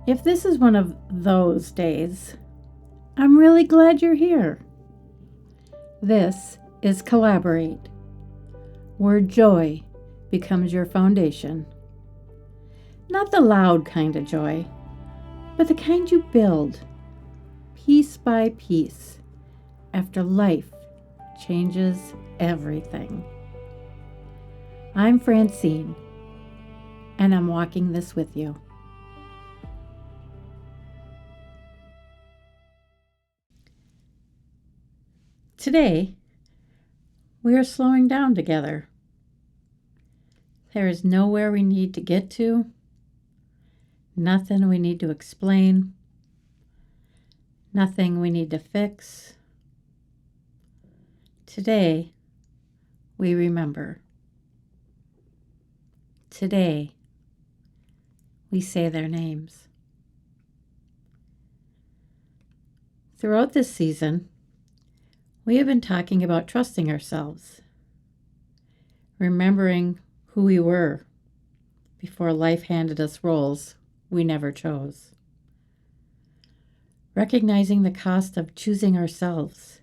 If this is one of those days, I'm really glad you're here. This is Kallaborate, where joy becomes your foundation. Not the loud kind of joy, but the kind you build, piece by piece, after life changes everything. I'm Francene, and I'm walking this with you. Today, we are slowing down together. There is nowhere we need to get to, nothing we need to explain, nothing we need to fix. Today, we remember. Today, we say their names. Throughout this season, we have been talking about trusting ourselves, remembering who we were before life handed us roles we never chose, recognizing the cost of choosing ourselves,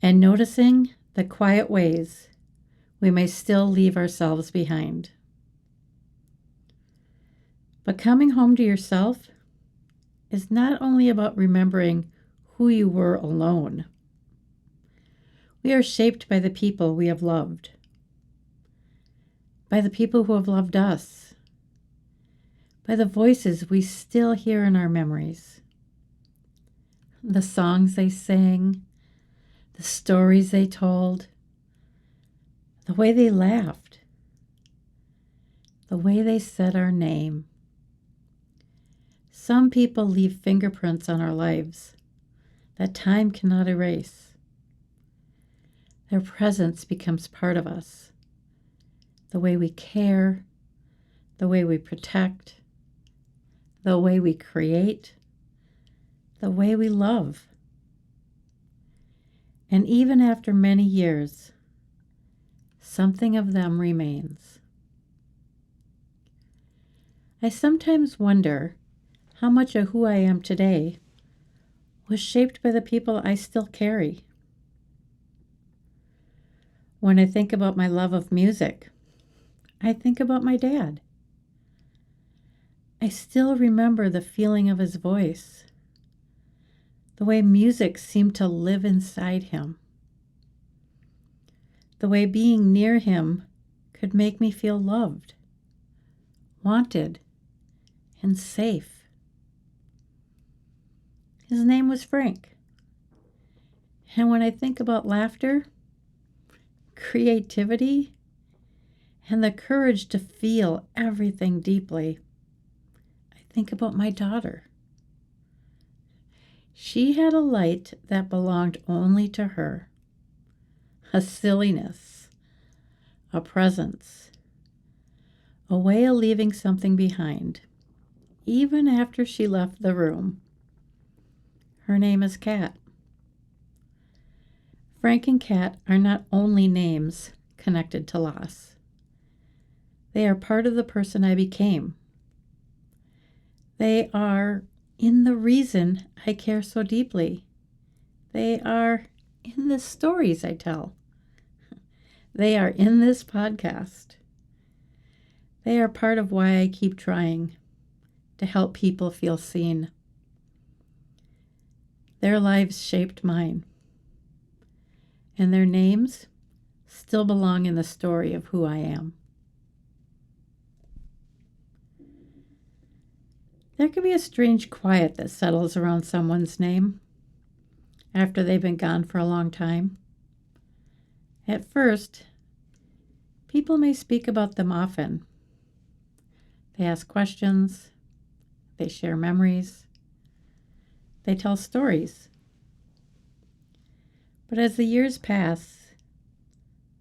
and noticing the quiet ways we may still leave ourselves behind. But coming home to yourself is not only about remembering who you were alone. We are shaped by the people we have loved, by the people who have loved us, by the voices we still hear in our memories, the songs they sang, the stories they told, the way they laughed, the way they said our name. Some people leave fingerprints on our lives that time cannot erase. Their presence becomes part of us. The way we care, the way we protect, the way we create, the way we love. And even after many years, something of them remains. I sometimes wonder how much of who I am today was shaped by the people I still carry. When I think about my love of music, I think about my dad. I still remember the feeling of his voice, the way music seemed to live inside him, the way being near him could make me feel loved, wanted, and safe. His name was Frank. And when I think about laughter, creativity, and the courage to feel everything deeply, I think about my daughter. She had a light that belonged only to her, a silliness, a presence, a way of leaving something behind, even after she left the room. Her name is Kat. Frank and Kat are not only names connected to loss. They are part of the person I became. They are in the reason I care so deeply. They are in the stories I tell. They are in this podcast. They are part of why I keep trying to help people feel seen. Their lives shaped mine, and their names still belong in the story of who I am. There can be a strange quiet that settles around someone's name after they've been gone for a long time. At first, people may speak about them often. They ask questions, they share memories, they tell stories. But as the years pass,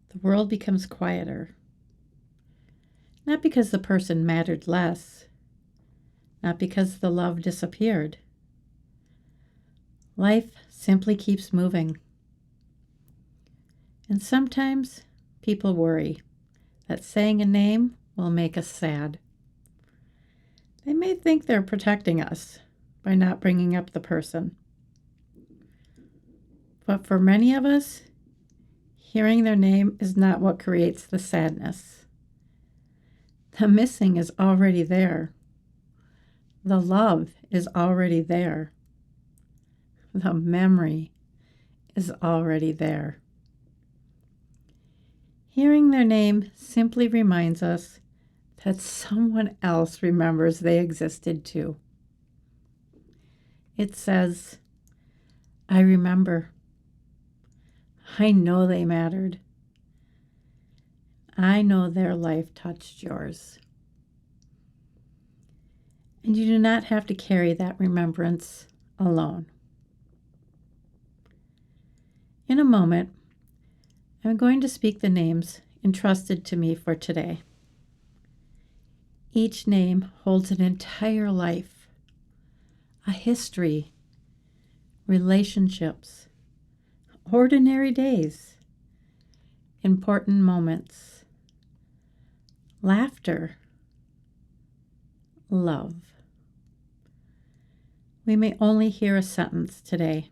the world becomes quieter. Not because the person mattered less, not because the love disappeared. Life simply keeps moving. And sometimes people worry that saying a name will make us sad. They may think they're protecting us by not bringing up the person. But for many of us, hearing their name is not what creates the sadness. The missing is already there. The love is already there. The memory is already there. Hearing their name simply reminds us that someone else remembers they existed too. It says, I remember. I know they mattered. I know their life touched yours. And you do not have to carry that remembrance alone. In a moment, I'm going to speak the names entrusted to me for today. Each name holds an entire life, a history, relationships, ordinary days, important moments, laughter, love. We may only hear a sentence today,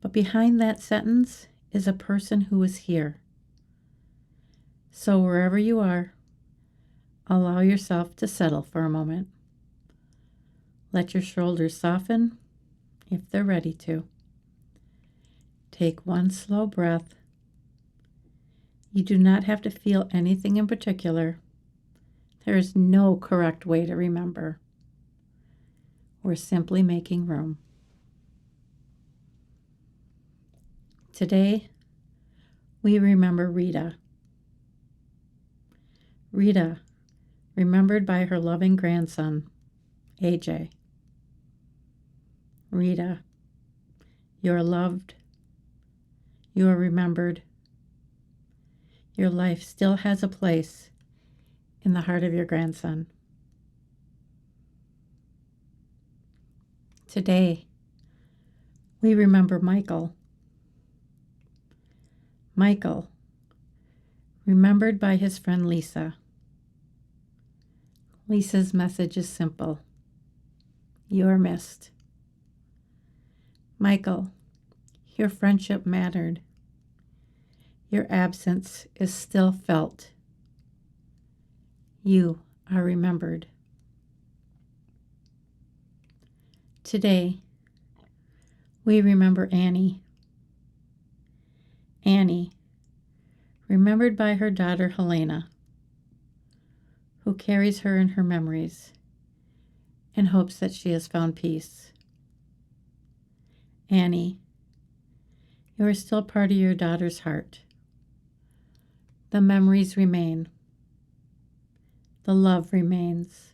but behind that sentence is a person who is here. So wherever you are, allow yourself to settle for a moment. Let your shoulders soften if they're ready to. Take one slow breath. You do not have to feel anything in particular. There is no correct way to remember. We're simply making room. Today, we remember Rita. Rita, remembered by her loving grandson, AJ. Rita, you are loved. You are remembered. Your life still has a place in the heart of your grandson. Today, we remember Michael. Michael, remembered by his friend Lisa. Lisa's message is simple. You are missed. Michael, your friendship mattered. Your absence is still felt. You are remembered. Today, we remember Annie. Annie, remembered by her daughter Helene, who carries her in her memories and hopes that she has found peace. Annie, you are still part of your daughter's heart. The memories remain. The love remains.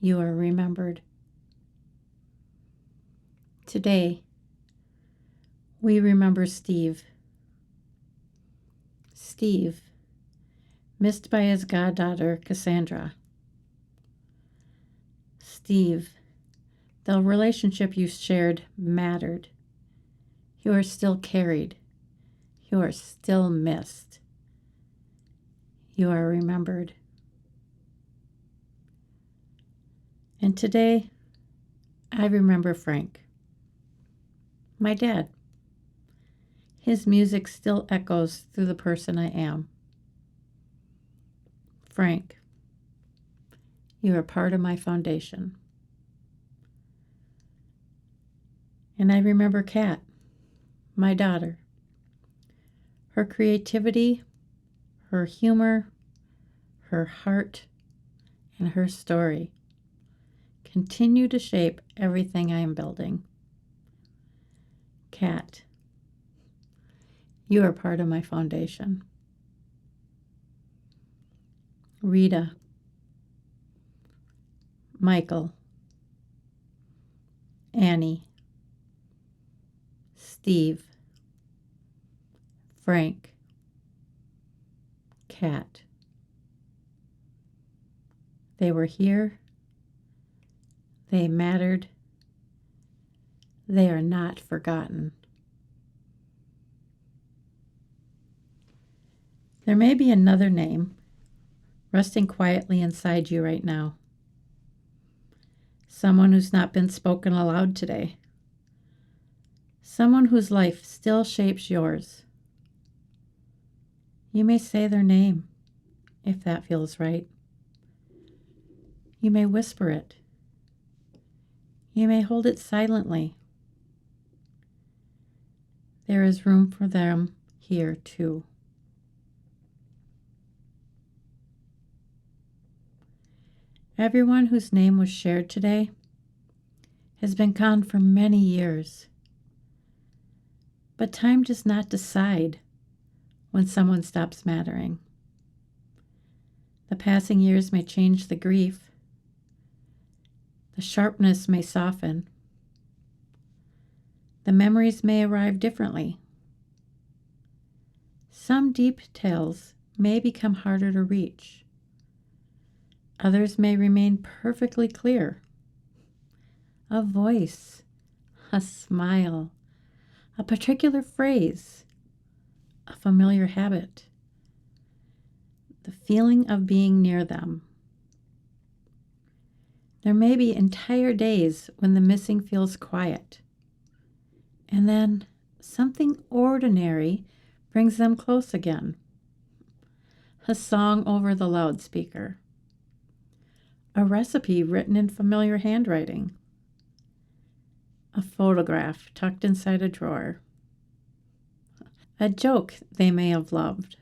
You are remembered. Today, we remember Steve. Steve, missed by his goddaughter, Cassandra. Steve, the relationship you shared mattered. You are still carried. You are still missed. You are remembered. And today, I remember Frank, my dad. His music still echoes through the person I am. Frank, you are part of my foundation. And I remember Kat, my daughter. Her creativity, her humor, her heart, and her story continue to shape everything I am building. Kat, you are part of my foundation. Rita, Michael, Annie, Steve, Frank, Kat. They were here. They mattered. They are not forgotten. There may be another name resting quietly inside you right now. Someone who's not been spoken aloud today. Someone whose life still shapes yours. You may say their name, if that feels right. You may whisper it. You may hold it silently. There is room for them here too. Everyone whose name was shared today has been gone for many years. But time does not decide when someone stops mattering. The passing years may change the grief. The sharpness may soften. The memories may arrive differently. Some details may become harder to reach. Others may remain perfectly clear. A voice, a smile, a particular phrase, a familiar habit, the feeling of being near them. There may be entire days when the missing feels quiet, and then something ordinary brings them close again. A song over the loudspeaker, a recipe written in familiar handwriting, a photograph tucked inside a drawer, a joke they may have loved,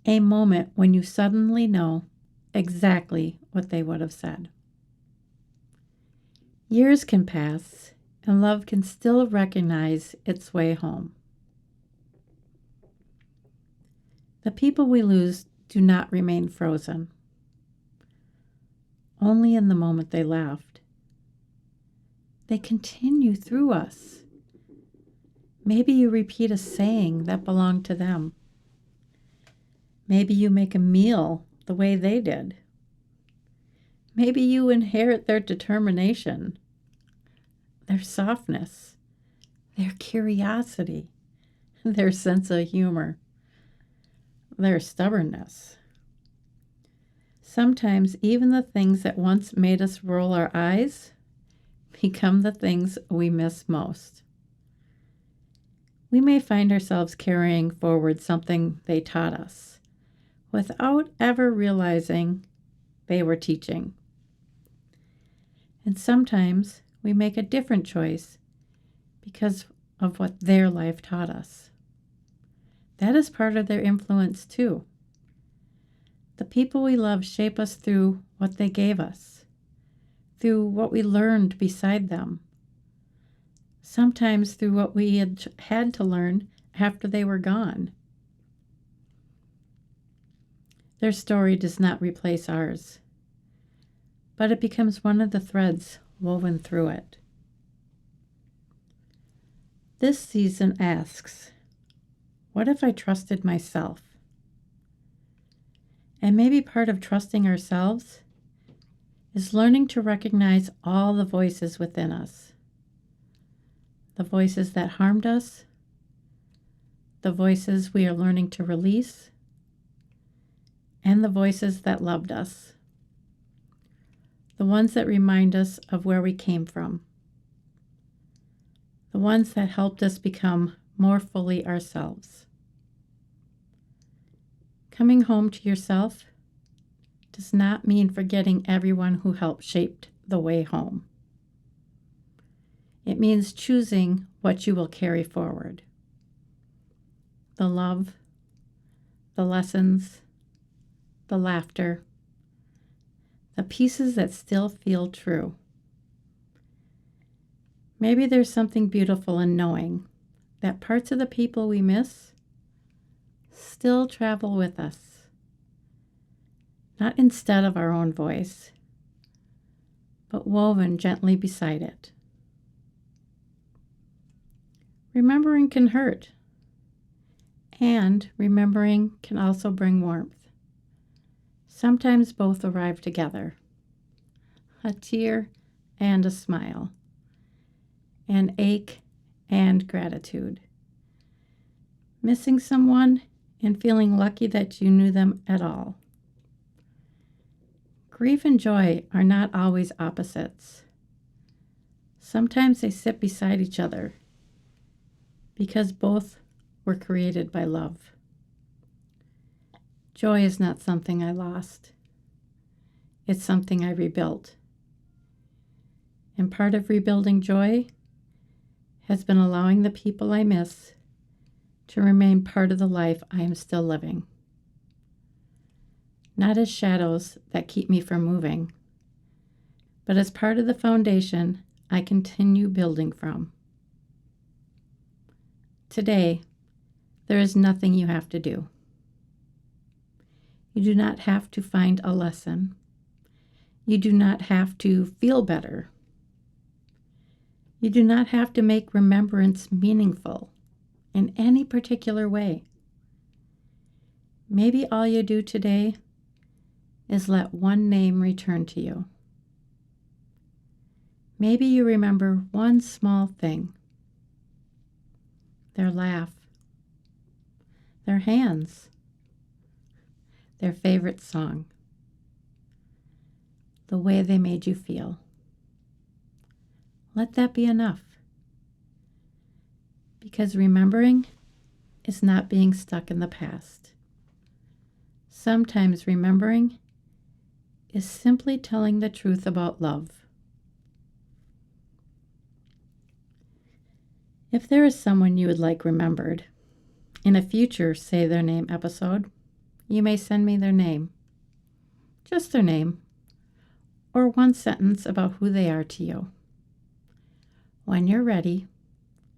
a moment when you suddenly know exactly what they would have said. Years can pass, and love can still recognize its way home. The people we lose do not remain frozen, only in the moment they left. They continue through us. Maybe you repeat a saying that belonged to them. Maybe you make a meal the way they did. Maybe you inherit their determination, their softness, their curiosity, their sense of humor, their stubbornness. Sometimes even the things that once made us roll our eyes become the things we miss most. We may find ourselves carrying forward something they taught us without ever realizing they were teaching. And sometimes we make a different choice because of what their life taught us. That is part of their influence too. The people we love shape us through what they gave us, through what we learned beside them, sometimes through what we had to learn after they were gone. Their story does not replace ours, but it becomes one of the threads woven through it. This season asks, what if I trusted myself? And maybe part of trusting ourselves is learning to recognize all the voices within us. The voices that harmed us, the voices we are learning to release, and the voices that loved us. The ones that remind us of where we came from. The ones that helped us become more fully ourselves. Coming home to yourself does not mean forgetting everyone who helped shape the way home. It means choosing what you will carry forward. The love, the lessons, the laughter, the pieces that still feel true. Maybe there's something beautiful in knowing that parts of the people we miss still travel with us, not instead of our own voice, but woven gently beside it. Remembering can hurt, and remembering can also bring warmth. Sometimes both arrive together, a tear and a smile, an ache and gratitude. Missing someone and feeling lucky that you knew them at all. Grief and joy are not always opposites. Sometimes they sit beside each other because both were created by love. Joy is not something I lost. It's something I rebuilt. And part of rebuilding joy has been allowing the people I miss to remain part of the life I am still living. Not as shadows that keep me from moving, but as part of the foundation I continue building from. Today, there is nothing you have to do. You do not have to find a lesson. You do not have to feel better. You do not have to make remembrance meaningful in any particular way. Maybe all you do today is let one name return to you. Maybe you remember one small thing. Their laugh, their hands, their favorite song, the way they made you feel. Let that be enough. Because remembering is not being stuck in the past. Sometimes remembering is simply telling the truth about love. If there is someone you would like remembered, in a future Say Their Name episode, you may send me their name, just their name, or one sentence about who they are to you. When you're ready,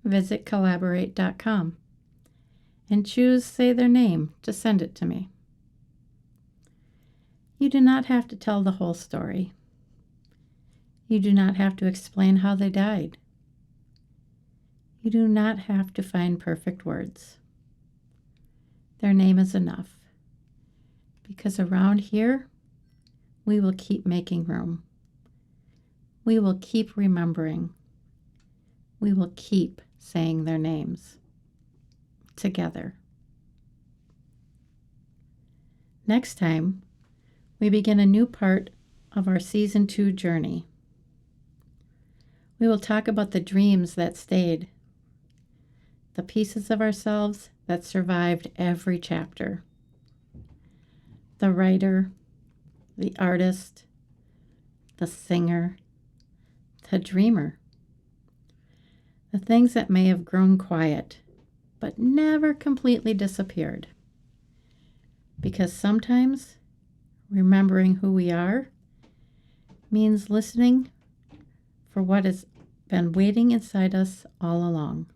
visit Kallaborate.com and choose Say Their Name to send it to me. You do not have to tell the whole story. You do not have to explain how they died. You do not have to find perfect words. Their name is enough, because around here, we will keep making room. We will keep remembering. We will keep saying their names together. Next time, we begin a new part of our Season 2 journey. We will talk about the dreams that stayed, the pieces of ourselves that survived every chapter. The writer, the artist, the singer, the dreamer. The things that may have grown quiet, but never completely disappeared. Because sometimes remembering who we are means listening for what has been waiting inside us all along.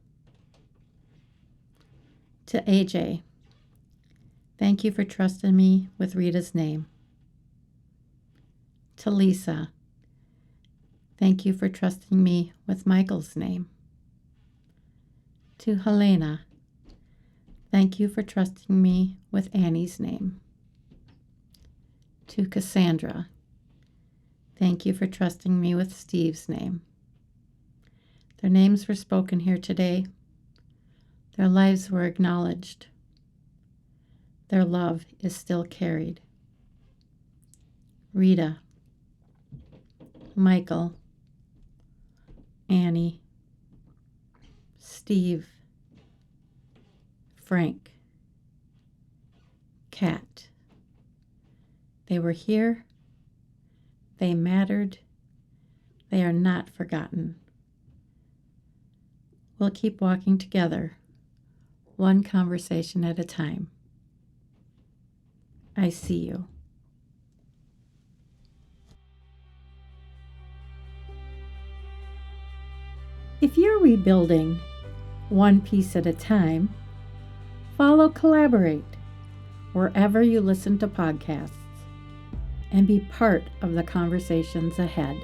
To AJ, thank you for trusting me with Rita's name. To Lisa, thank you for trusting me with Michael's name. To Helene, thank you for trusting me with Annie's name. To Cassandra, thank you for trusting me with Steve's name. Their names were spoken here today. Their lives were acknowledged. Their love is still carried. Rita, Michael, Annie, Steve, Frank, Kat. They were here. They mattered. They are not forgotten. We'll keep walking together, one conversation at a time. I see you. If you're rebuilding one piece at a time, follow Kallaborate wherever you listen to podcasts and be part of the conversations ahead.